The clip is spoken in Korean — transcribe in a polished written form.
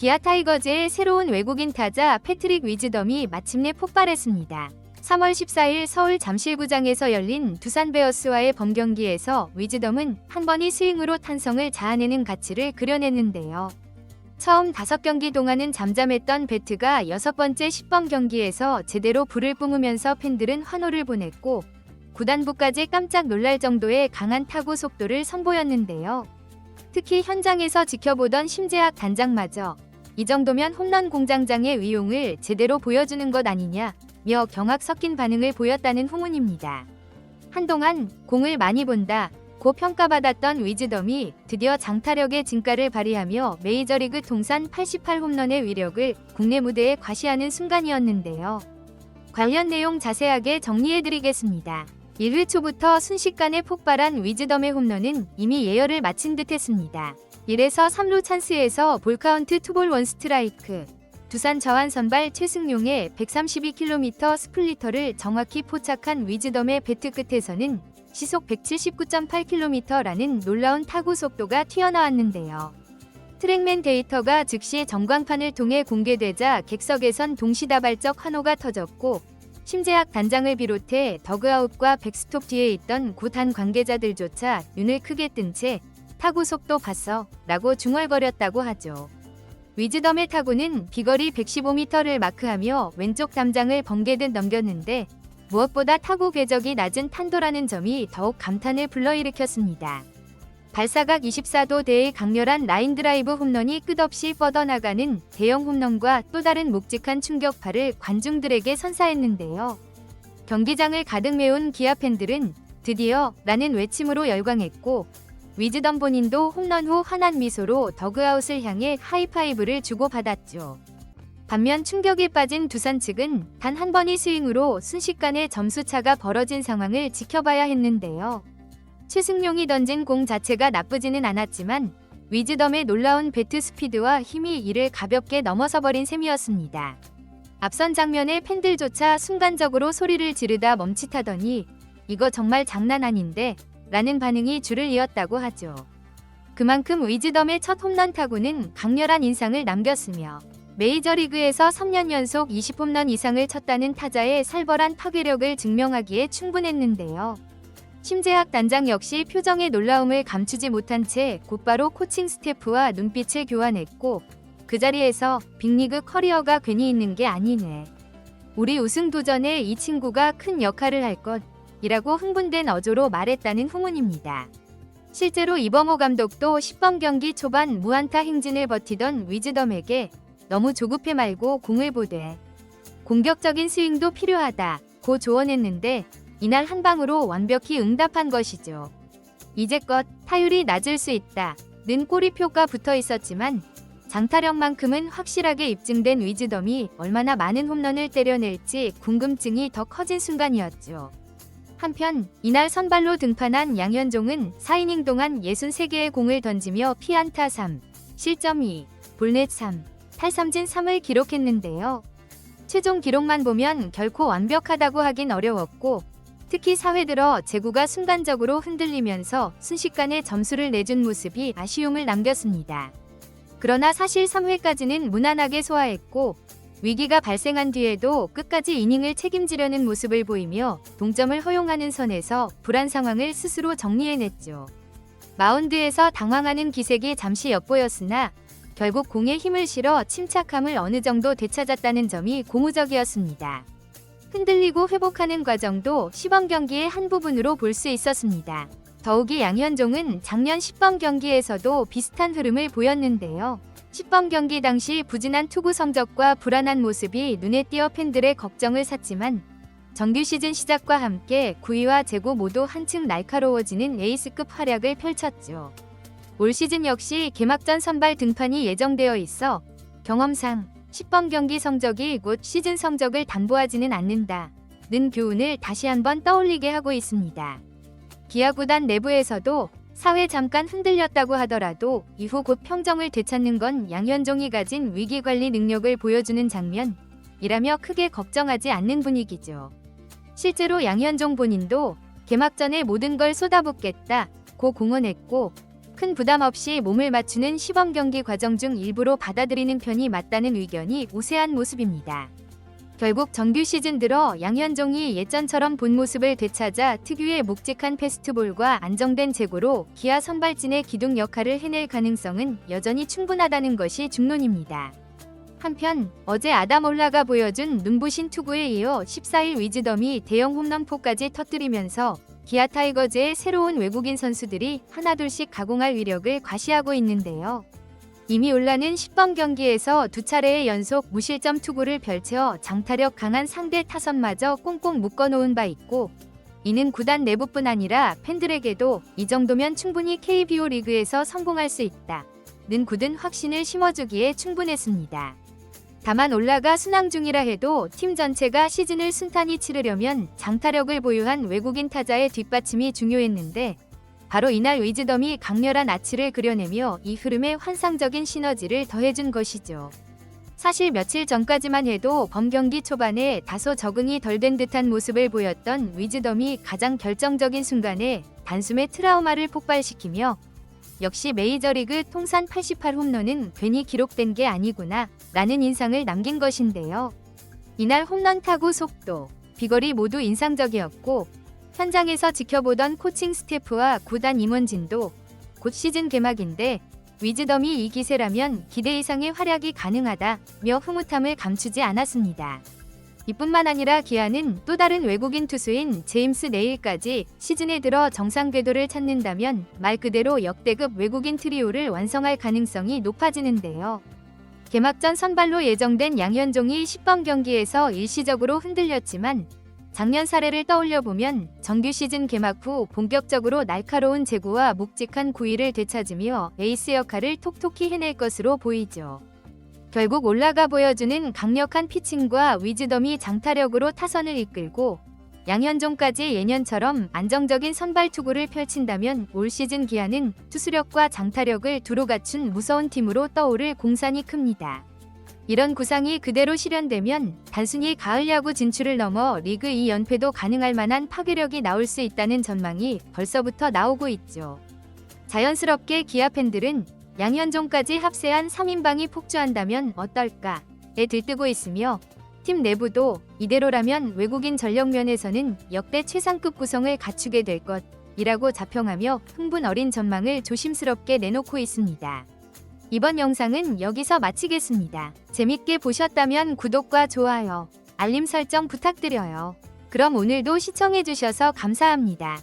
기아 타이거즈의 새로운 외국인 타자 패트릭 위즈덤이 마침내 폭발했습니다. 3월 14일 서울 잠실구장에서 열린 두산 베어스와의 범경기에서 위즈덤은 한 번의 스윙으로 탄성을 자아내는 가치를 그려냈는데요. 처음 5경기 동안은 잠잠했던 배트가 6번째 10번 경기에서 제대로 불을 뿜으면서 팬들은 환호를 보냈고 구단부까지 깜짝 놀랄 정도의 강한 타구 속도를 선보였는데요. 특히 현장에서 지켜보던 심재학 단장마저 이 정도면 홈런 공장장의 위용을 제대로 보여주는 것 아니냐며 경악 섞인 반응을 보였다는 후문입니다. 한동안 공을 많이 본다 고 평가받았던 위즈덤이 드디어 장타력의 진가를 발휘하며 메이저리그 통산 88홈런의 위력을 국내 무대에 과시하는 순간이었는데요. 관련 내용 자세하게 정리해드리겠습니다. 1회 초부터 순식간에 폭발한 위즈덤의 홈런은 이미 예열을 마친 듯 했습니다. 1에서 3루 찬스에서 볼카운트 투볼 원스트라이크. 두산 저한 선발 최승용의 132km 스플리터를 정확히 포착한 위즈덤의 배트 끝에서는 시속 179.8km라는 놀라운 타구 속도가 튀어나왔는데요. 트랙맨 데이터가 즉시 전광판을 통해 공개되자 객석에선 동시다발적 환호가 터졌고 심재학 단장을 비롯해 더그아웃과 백스톱 뒤에 있던 구단 관계자들조차 눈을 크게 뜬 채 타구 속도 봤어? 라고 중얼거렸다고 하죠. 위즈덤의 타구는 비거리 115m를 마크하며 왼쪽 담장을 번개듯 넘겼는데 무엇보다 타구 궤적이 낮은 탄도라는 점이 더욱 감탄을 불러일으켰습니다. 발사각 24도대의 강렬한 라인 드라이브 홈런이 끝없이 뻗어나가는 대형 홈런과 또 다른 묵직한 충격파를 관중들에게 선사했는데요. 경기장을 가득 메운 기아 팬들은 드디어 라는 외침으로 열광했고 위즈덤 본인도 홈런 후 환한 미소로 더그아웃을 향해 하이파이브를 주고받았죠. 반면 충격에 빠진 두산 측은 단 한 번의 스윙으로 순식간에 점수차가 벌어진 상황을 지켜봐야 했는데요. 최승용이 던진 공 자체가 나쁘지는 않았지만 위즈덤의 놀라운 배트 스피드와 힘이 이를 가볍게 넘어서버린 셈이었습니다. 앞선 장면에 팬들조차 순간적으로 소리를 지르다 멈칫하더니 이거 정말 장난 아닌데? 라는 반응이 줄을 이었다고 하죠. 그만큼 위즈덤의 첫 홈런 타구는 강렬한 인상을 남겼으며 메이저리그에서 3년 연속 20홈런 이상을 쳤다는 타자의 살벌한 파괴력을 증명하기에 충분했는데요. 심재학 단장 역시 표정의 놀라움을 감추지 못한 채 곧바로 코칭 스태프와 눈빛을 교환했고 그 자리에서 빅리그 커리어가 괜히 있는 게 아니네. 우리 우승 도전에 이 친구가 큰 역할을 할 것이라고 흥분된 어조로 말했다는 후문입니다. 실제로 이범호 감독도 10번 경기 초반 무안타 행진을 버티던 위즈덤에게 너무 조급해 말고 공을 보되 공격적인 스윙도 필요하다고 조언했는데 이날 한 방으로 완벽히 응답한 것이죠. 이제껏 타율이 낮을 수 있다는 꼬리표가 붙어 있었지만 장타력만큼은 확실하게 입증된 위즈덤이 얼마나 많은 홈런을 때려낼지 궁금증이 더 커진 순간이었죠. 한편 이날 선발로 등판한 양현종은 4이닝 동안 63개의 공을 던지며 피안타 3, 실점 2, 볼넷 3, 탈삼진 3을 기록했는데요. 최종 기록만 보면 결코 완벽하다고 하긴 어려웠고 특히 4회 들어 제구가 순간적으로 흔들리면서 순식간에 점수를 내준 모습이 아쉬움을 남겼습니다. 그러나 사실 3회까지는 무난하게 소화했고 위기가 발생한 뒤에도 끝까지 이닝을 책임지려는 모습을 보이며 동점을 허용하는 선에서 불안 상황을 스스로 정리해냈죠. 마운드에서 당황하는 기색이 잠시 엿보였으나 결국 공에 힘을 실어 침착함을 어느 정도 되찾았다는 점이 고무적이었습니다. 흔들리고 회복하는 과정도 시범 경기의 한 부분으로 볼 수 있었습니다. 더욱이 양현종은 작년 10번 경기에서도 비슷한 흐름을 보였는데요. 10번 경기 당시 부진한 투구 성적과 불안한 모습이 눈에 띄어 팬들의 걱정을 샀지만 정규 시즌 시작과 함께 구위와 제구 모두 한층 날카로워지는 에이스급 활약을 펼쳤죠. 올 시즌 역시 개막전 선발 등판이 예정되어 있어 경험상 10번 경기 성적이 곧 시즌 성적을 담보하지는 않는다는 교훈을 다시 한번 떠올리게 하고 있습니다. 기아 구단 내부에서도 4회 잠깐 흔들렸다고 하더라도 이후 곧 평정을 되찾는 건 양현종이 가진 위기관리 능력을 보여주는 장면이라며 크게 걱정하지 않는 분위기죠. 실제로 양현종 본인도 개막 전에 모든 걸 쏟아붓겠다고 공언했고 큰 부담 없이 몸을 맞추는 시범 경기 과정 중 일부러 받아들이는 편이 맞다는 의견이 우세한 모습입니다. 결국 정규 시즌 들어 양현종이 예전처럼 본 모습을 되찾아 특유의 묵직한 패스트볼과 안정된 제구로 기아 선발진의 기둥 역할을 해낼 가능성은 여전히 충분하다는 것이 중론입니다. 한편 어제 아담 올라가 보여준 눈부신 투구에 이어 14일 위즈덤이 대형 홈런포까지 터뜨리면서 기아 타이거즈의 새로운 외국인 선수들이 하나둘씩 가공할 위력을 과시하고 있는데요. 이미 올라는 10번 경기에서 두 차례의 연속 무실점 투구를 펼쳐 장타력 강한 상대 타선마저 꽁꽁 묶어놓은 바 있고, 이는 구단 내부뿐 아니라 팬들에게도 이 정도면 충분히 KBO 리그에서 성공할 수 있다는 굳은 확신을 심어주기에 충분했습니다. 다만 올라가 순항 중이라 해도 팀 전체가 시즌을 순탄히 치르려면 장타력을 보유한 외국인 타자의 뒷받침이 중요했는데, 바로 이날 위즈덤이 강렬한 아치를 그려내며 이 흐름에 환상적인 시너지를 더해준 것이죠. 사실 며칠 전까지만 해도 범경기 초반에 다소 적응이 덜 된 듯한 모습을 보였던 위즈덤이 가장 결정적인 순간에 단숨에 트라우마를 폭발시키며 역시 메이저리그 통산 88홈런은 괜히 기록된 게 아니구나 라는 인상을 남긴 것인데요. 이날 홈런 타구 속도, 비거리 모두 인상적이었고, 현장에서 지켜보던 코칭 스태프와 구단 임원진도 곧 시즌 개막인데 위즈덤이 이 기세라면 기대 이상의 활약이 가능하다며 흐뭇함을 감추지 않았습니다. 이뿐만 아니라 기아는 또 다른 외국인 투수인 제임스 네일까지 시즌에 들어 정상 궤도를 찾는다면 말 그대로 역대급 외국인 트리오를 완성할 가능성이 높아지는데요. 개막 전 선발로 예정된 양현종이 10번 경기에서 일시적으로 흔들렸지만 작년 사례를 떠올려보면 정규 시즌 개막 후 본격적으로 날카로운 제구와 묵직한 구위를 되찾으며 에이스 역할을 톡톡히 해낼 것으로 보이죠. 결국 올라가 보여주는 강력한 피칭과 위즈덤이 장타력으로 타선을 이끌고 양현종까지 예년처럼 안정적인 선발 투구를 펼친다면 올 시즌 기아는 투수력과 장타력을 두루 갖춘 무서운 팀으로 떠오를 공산이 큽니다. 이런 구상이 그대로 실현되면 단순히 가을 야구 진출을 넘어 리그 2연패도 가능할 만한 파괴력이 나올 수 있다는 전망이 벌써부터 나오고 있죠. 자연스럽게 기아 팬들은 양현종까지 합세한 3인방이 폭주한다면 어떨까에 들뜨고 있으며, 팀 내부도 이대로라면 외국인 전력 면에서는 역대 최상급 구성을 갖추게 될 것이라고 자평하며 흥분 어린 전망을 조심스럽게 내놓고 있습니다. 이번 영상은 여기서 마치겠습니다. 재밌게 보셨다면 구독과 좋아요, 알림 설정 부탁드려요. 그럼 오늘도 시청해주셔서 감사합니다.